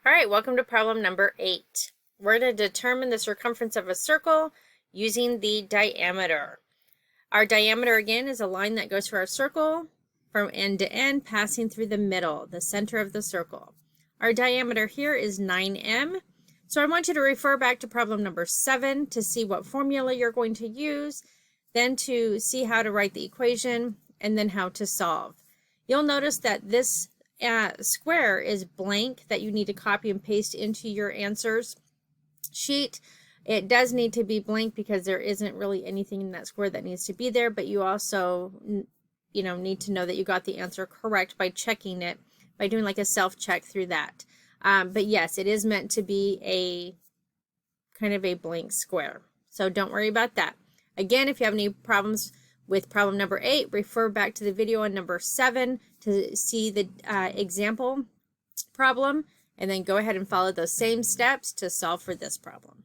All right, welcome to problem number 8. We're going to determine the circumference of a circle using the diameter. Our diameter, again, is a line that goes through our circle from end to end, passing through the middle, the center of the circle. Our diameter here is 9m. So I want you to refer back to problem number 7 to see what formula you're going to use, then to see how to write the equation, and then how to solve. You'll notice that this square is blank that you need to copy and paste into your answers sheet. It does need to be blank because there isn't really anything in that square that needs to be there, but you also need to know that you got the answer correct by checking it, by doing like a self-check through that. But yes, it is meant to be a kind of a blank square, so don't worry about that. Again, if you have any problems with problem number 8, refer back to the video on number 7 to see the example problem, and then go ahead and follow those same steps to solve for this problem.